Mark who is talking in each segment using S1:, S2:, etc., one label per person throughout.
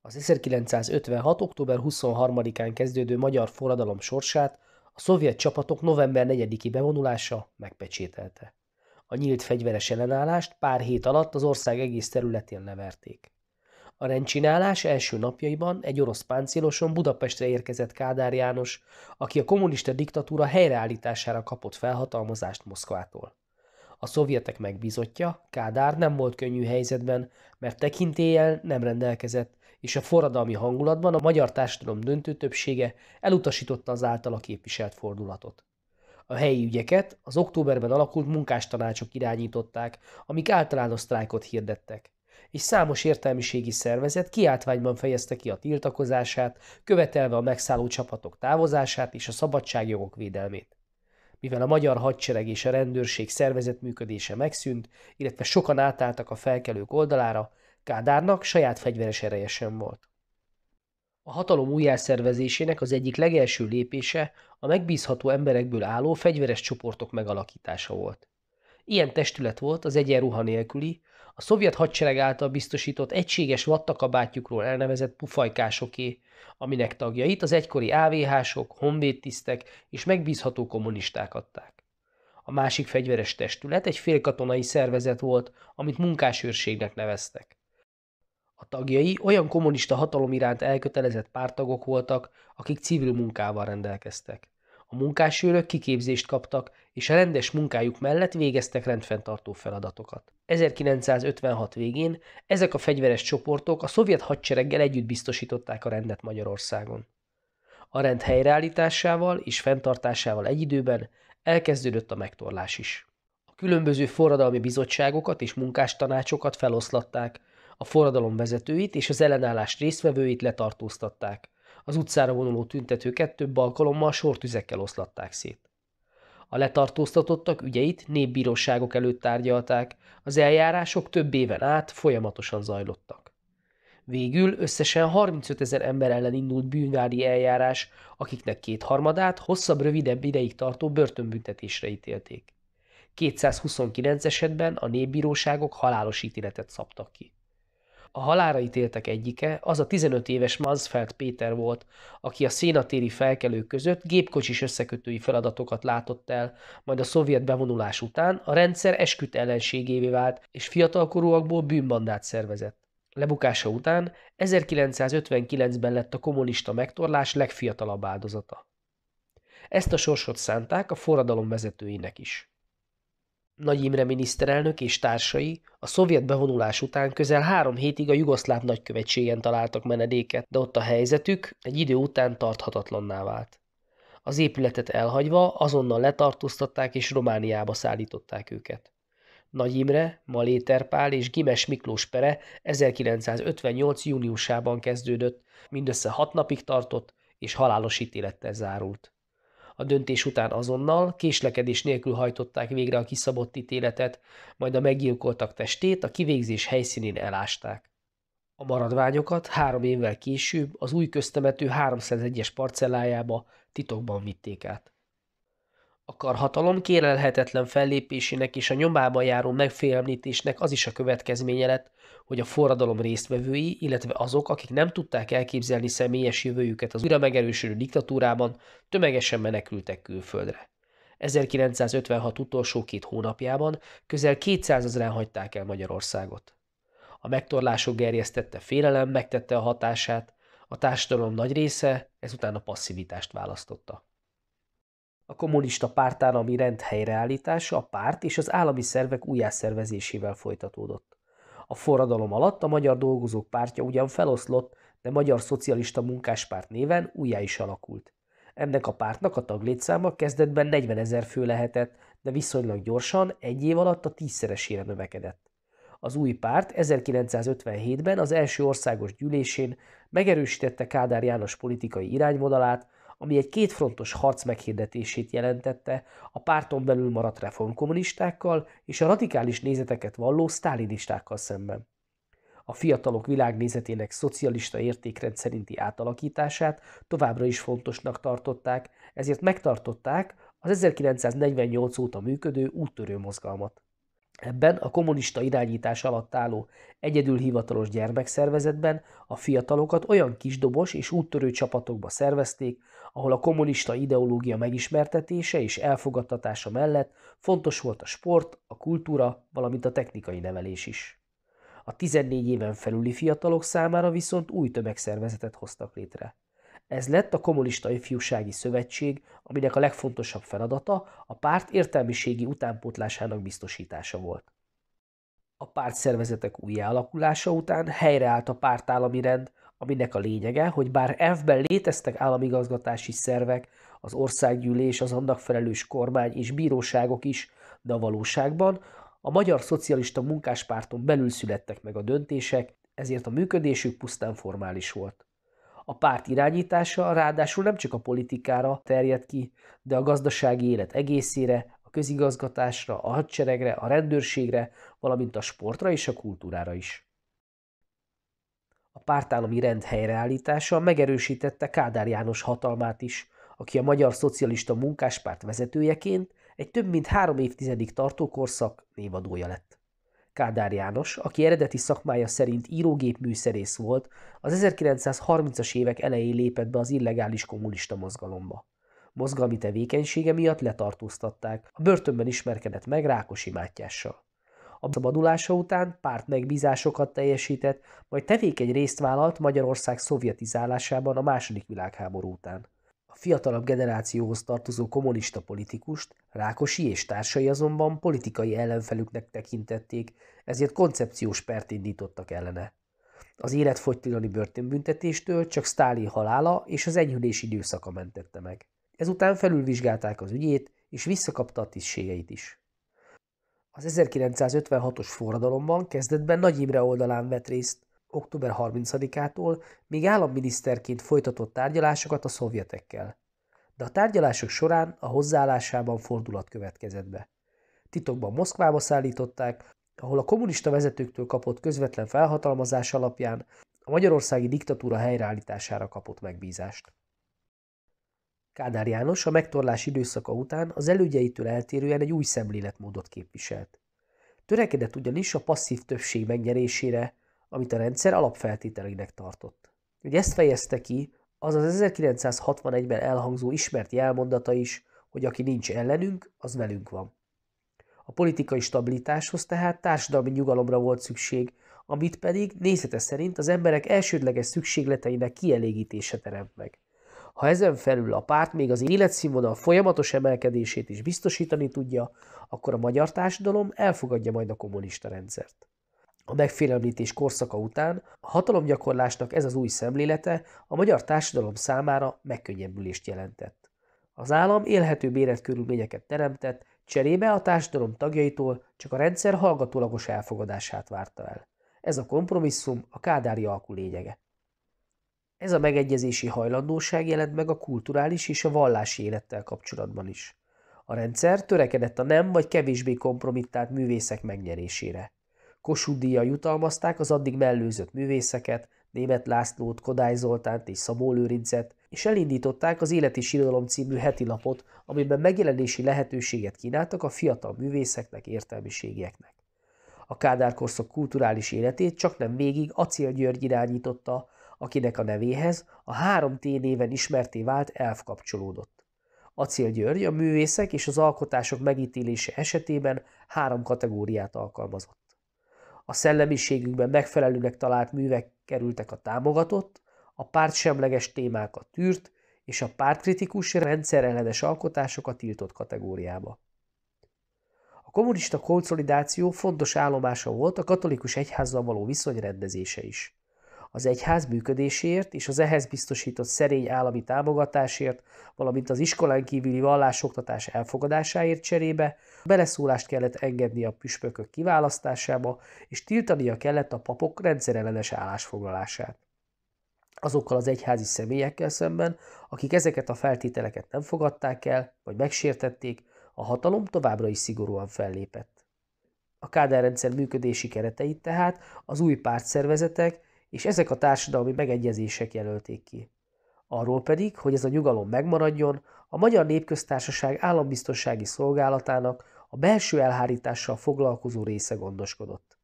S1: Az 1956. október 23-án kezdődő magyar forradalom sorsát a szovjet csapatok november 4-i bevonulása megpecsételte. A nyílt fegyveres ellenállást pár hét alatt az ország egész területén leverték. A rendcsinálás első napjaiban egy orosz páncéloson Budapestre érkezett Kádár János, aki a kommunista diktatúra helyreállítására kapott felhatalmazást Moszkvától. A szovjetek megbízottja, Kádár nem volt könnyű helyzetben, mert tekintéllyel nem rendelkezett, és a forradalmi hangulatban a magyar társadalom döntő többsége elutasította az általa képviselt fordulatot. A helyi ügyeket az októberben alakult munkástanácsok irányították, amik általános sztrájkot hirdettek, és számos értelmiségi szervezet kiáltványban fejezte ki a tiltakozását, követelve a megszálló csapatok távozását és a szabadságjogok védelmét. Mivel a magyar hadsereg és a rendőrség szervezett működése megszűnt, illetve sokan átálltak a felkelők oldalára, Kádárnak saját fegyveres ereje sem volt. A hatalom újjászervezésének az egyik legelső lépése a megbízható emberekből álló fegyveres csoportok megalakítása volt. Ilyen testület volt az egyenruha nélküli, a szovjet hadsereg által biztosított egységes vattakabátjukról elnevezett pufajkásoké, aminek tagjait az egykori AVH-sok, honvédtisztek és megbízható kommunisták adták. A másik fegyveres testület egy félkatonai szervezet volt, amit munkásőrségnek neveztek. A tagjai olyan kommunista hatalom iránt elkötelezett párttagok voltak, akik civil munkával rendelkeztek. A munkásőrök kiképzést kaptak, és a rendes munkájuk mellett végeztek rendfenntartó feladatokat. 1956 végén ezek a fegyveres csoportok a szovjet hadsereggel együtt biztosították a rendet Magyarországon. A rend helyreállításával és fenntartásával egy időben elkezdődött a megtorlás is. A különböző forradalmi bizottságokat és munkástanácsokat feloszlatták, a forradalom vezetőit és az ellenállás résztvevőit letartóztatták. Az utcára vonuló tüntetőket több alkalommal sortüzekkel oszlatták szét. A letartóztatottak ügyeit népbíróságok előtt tárgyalták, az eljárások több éven át folyamatosan zajlottak. Végül összesen 35 000 ember ellen indult bűnvádi eljárás, akiknek kétharmadát hosszabb-rövidebb ideig tartó börtönbüntetésre ítélték. 229 esetben a népbíróságok halálos ítéletet szabtak ki. A halálra ítéltek egyike az a 15 éves Mansfeld Péter volt, aki a szénatéri felkelők között gépkocsis összekötői feladatokat látott el, majd a szovjet bevonulás után a rendszer esküdt ellenségévé vált, és fiatalkorúakból bűnbandát szervezett. Lebukása után 1959-ben lett a kommunista megtorlás legfiatalabb áldozata. Ezt a sorsot szánták a forradalom vezetőinek is. Nagy Imre miniszterelnök és társai a szovjet bevonulás után közel 3 hétig a jugoszláv nagykövetségen találtak menedéket, de ott a helyzetük egy idő után tarthatatlanná vált. Az épületet elhagyva azonnal letartóztatták és Romániába szállították őket. Nagy Imre, Maléter Pál és Gimes Miklós pere 1958. júniusában kezdődött, mindössze 6 napig tartott és halálos ítélettel zárult. A döntés után azonnal, késlekedés nélkül hajtották végre a kiszabott ítéletet, majd a meggyilkoltak testét a kivégzés helyszínén elásták. A maradványokat 3 évvel később az új köztemető 301-es parcellájába titokban vitték át. A karhatalom kérlelhetetlen fellépésének és a nyomában járó megfélemlítésnek az is a következménye lett, hogy a forradalom résztvevői, illetve azok, akik nem tudták elképzelni személyes jövőjüket az újra megerősödő diktatúrában, tömegesen menekültek külföldre. 1956 utolsó 2 hónapjában közel 200 000-en hagyták el Magyarországot. A megtorlások gerjesztette félelem megtette a hatását, a társadalom nagy része ezután a passzivitást választotta. A kommunista pártállami rend helyreállítása a párt és az állami szervek újjászervezésével folytatódott. A forradalom alatt a Magyar Dolgozók Pártja ugyan feloszlott, de Magyar Szocialista Munkáspárt néven újjá is alakult. Ennek a pártnak a taglétszáma kezdetben 40 000 fő lehetett, de viszonylag gyorsan 1 év alatt a 10-szeresére növekedett. Az új párt 1957-ben az első országos gyűlésén megerősítette Kádár János politikai irányvonalát, ami egy kétfrontos harc meghirdetését jelentette a párton belül maradt reformkommunistákkal és a radikális nézeteket valló sztálinistákkal szemben. A fiatalok világnézetének szocialista értékrend szerinti átalakítását továbbra is fontosnak tartották, ezért megtartották az 1948 óta működő úttörő mozgalmat. Ebben a kommunista irányítás alatt álló egyedül hivatalos gyermekszervezetben a fiatalokat olyan kisdobos és úttörő csapatokba szervezték, ahol a kommunista ideológia megismertetése és elfogadtatása mellett fontos volt a sport, a kultúra, valamint a technikai nevelés is. A 14 éven felüli fiatalok számára viszont új tömegszervezetet hoztak létre. Ez lett a Kommunista Ifjúsági Szövetség, aminek a legfontosabb feladata a párt értelmiségi utánpótlásának biztosítása volt. A pártszervezetek újjáalakulása után helyreállt a pártállami rend, aminek a lényege, hogy bár elvben léteztek államigazgatási szervek, az országgyűlés, az annak felelős kormány és bíróságok is, de a valóságban a Magyar Szocialista Munkáspárton belül születtek meg a döntések, ezért a működésük pusztán formális volt. A párt irányítása ráadásul nem csak a politikára terjed ki, de a gazdasági élet egészére, a közigazgatásra, a hadseregre, a rendőrségre, valamint a sportra és a kultúrára is. A pártállami rend helyreállítása megerősítette Kádár János hatalmát is, aki a Magyar Szocialista Munkáspárt vezetőjeként egy több mint 3 évtizedig tartó korszak névadója lett. Kádár János, aki eredeti szakmája szerint írógépműszerész volt, az 1930-as évek elején lépett be az illegális kommunista mozgalomba. Mozgalmi tevékenysége miatt letartóztatták, a börtönben ismerkedett meg Rákosi Mátyással. A szabadulása után párt megbízásokat teljesített, majd tevékeny részt vállalt Magyarország szovjetizálásában a II. Világháború után. A fiatalabb generációhoz tartozó kommunista politikust Rákosi és társai azonban politikai ellenfelüknek tekintették, ezért koncepciós pert indítottak ellene. Az életfogytiglani börtönbüntetéstől csak Sztálin halála és az enyhülés időszaka mentette meg. Ezután felülvizsgálták az ügyét, és visszakapta a tisztségeit is. Az 1956-os forradalomban kezdetben Nagy Imre oldalán vett részt, október 30-ától még államminiszterként folytatott tárgyalásokat a szovjetekkel. De a tárgyalások során a hozzáállásában fordulat következett be. Titokban Moszkvába szállították, ahol a kommunista vezetőktől kapott közvetlen felhatalmazás alapján a magyarországi diktatúra helyreállítására kapott megbízást. Kádár János a megtorlás időszaka után az elődjeitől eltérően egy új szemléletmódot képviselt. Törekedett ugyanis a passzív többség megnyerésére, amit a rendszer alapfeltételének tartott. Hogy ezt fejezte ki, az 1961-ben elhangzó ismert jelmondata is, hogy aki nincs ellenünk, az velünk van. A politikai stabilitáshoz tehát társadalmi nyugalomra volt szükség, amit pedig nézete szerint az emberek elsődleges szükségleteinek kielégítése teremt meg. Ha ezen felül a párt még az életszínvonal folyamatos emelkedését is biztosítani tudja, akkor a magyar társadalom elfogadja majd a kommunista rendszert. A megfélemlítés korszaka után a hatalomgyakorlásnak ez az új szemlélete a magyar társadalom számára megkönnyebbülést jelentett. Az állam élhetőbb életkörülményeket teremtett, cserébe a társadalom tagjaitól csak a rendszer hallgatólagos elfogadását várta el. Ez a kompromisszum a kádári alkú lényege. Ez a megegyezési hajlandóság jelent meg a kulturális és a vallási élettel kapcsolatban is. A rendszer törekedett a nem vagy kevésbé kompromittált művészek megnyerésére. Kossuth-díjjal jutalmazták az addig mellőzött művészeket, Németh Lászlót, Kodály Zoltánt és Szabó Lőrincet, és elindították az Élet és Irodalom című heti lapot, amiben megjelenési lehetőséget kínáltak a fiatal művészeknek, értelmiségieknek. A Kádár-korszak kulturális életét csaknem végig Acél György irányította, akinek a nevéhez a 3T néven ismertté vált elv kapcsolódott. Acél György a művészek és az alkotások megítélése esetében 3 kategóriát alkalmazott. A szellemiségükben megfelelőnek talált művek kerültek a támogatott, a pártsemleges témákat tűrt, és a pártkritikus rendszerellenes alkotások a tiltott kategóriába. A kommunista konszolidáció fontos állomása volt a katolikus egyházzal való viszony rendezése is. Az egyház működéséért és az ehhez biztosított szerény állami támogatásért, valamint az iskolán kívüli vallásoktatás elfogadásáért cserébe beleszólást kellett engedni a püspökök kiválasztásába, és tiltania kellett a papok rendszerellenes állásfoglalását. Azokkal az egyházi személyekkel szemben, akik ezeket a feltételeket nem fogadták el, vagy megsértették, a hatalom továbbra is szigorúan fellépett. A Kádár-rendszer működési kereteit tehát az új pártszervezetek és ezek a társadalmi megegyezések jelölték ki. Arról pedig, hogy ez a nyugalom megmaradjon, a Magyar Népköztársaság Állambiztonsági Szolgálatának, a a belső elhárítással foglalkozó része gondoskodott.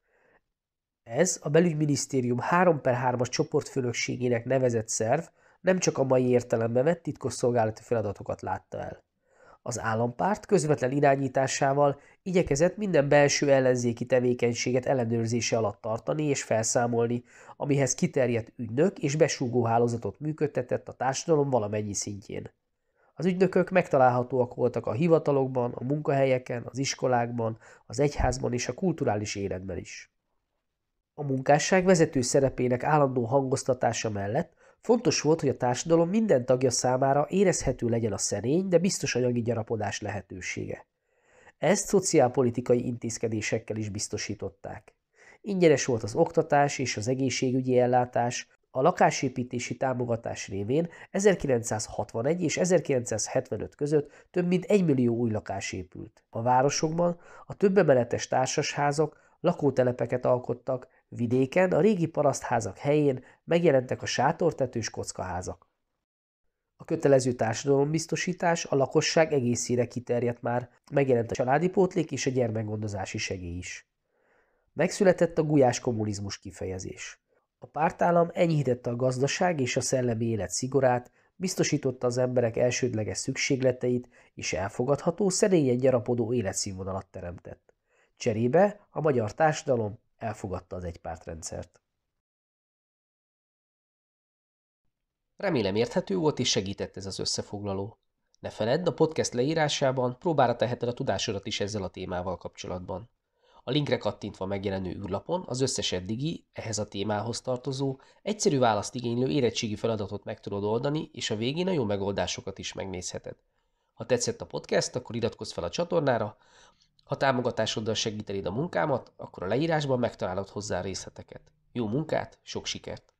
S1: Ez a belügyminisztérium 3/3-as csoportfőnökségének nevezett szerv nem csak a mai értelemben vett titkosszolgálati feladatokat látta el. Az állampárt közvetlen irányításával igyekezett minden belső ellenzéki tevékenységet ellenőrzése alatt tartani és felszámolni, amihez kiterjedt ügynök és besúgó hálózatot működtetett a társadalom valamennyi szintjén. Az ügynökök megtalálhatóak voltak a hivatalokban, a munkahelyeken, az iskolákban, az egyházban és a kulturális életben is. A munkásság vezető szerepének állandó hangoztatása mellett fontos volt, hogy a társadalom minden tagja számára érezhető legyen a szerény, de biztos anyagi gyarapodás lehetősége. Ezt szociálpolitikai intézkedésekkel is biztosították. Ingyenes volt az oktatás és az egészségügyi ellátás, a lakásépítési támogatás révén 1961 és 1975 között több mint 1 millió új lakás épült. A városokban a többemeletes társasházak lakótelepeket alkottak, vidéken a régi parasztházak helyén megjelentek a sátortetős kockaházak. A kötelező társadalombiztosítás a lakosság egészére kiterjedt már, megjelent a családi pótlék és a gyermekgondozási segély is. Megszületett a gulyás kommunizmus kifejezés. A pártállam enyhítette a gazdaság és a szellemi élet szigorát, biztosította az emberek elsődleges szükségleteit, és elfogadható, szerényen gyarapodó életszínvonalat teremtett. Cserébe a magyar társadalom elfogadta az egypártrendszert. Remélem érthető volt és segített ez az összefoglaló. Ne feledd, a podcast leírásában próbára teheted a tudásodat is ezzel a témával kapcsolatban. A linkre kattintva megjelenő űrlapon az összes eddigi, ehhez a témához tartozó, egyszerű választ igénylő érettségi feladatot meg tudod oldani, és a végén a jó megoldásokat is megnézheted. Ha tetszett a podcast, akkor iratkozz fel a csatornára, ha támogatásoddal segítenéd a munkámat, akkor a leírásban megtalálod hozzá részleteket. Jó munkát, sok sikert!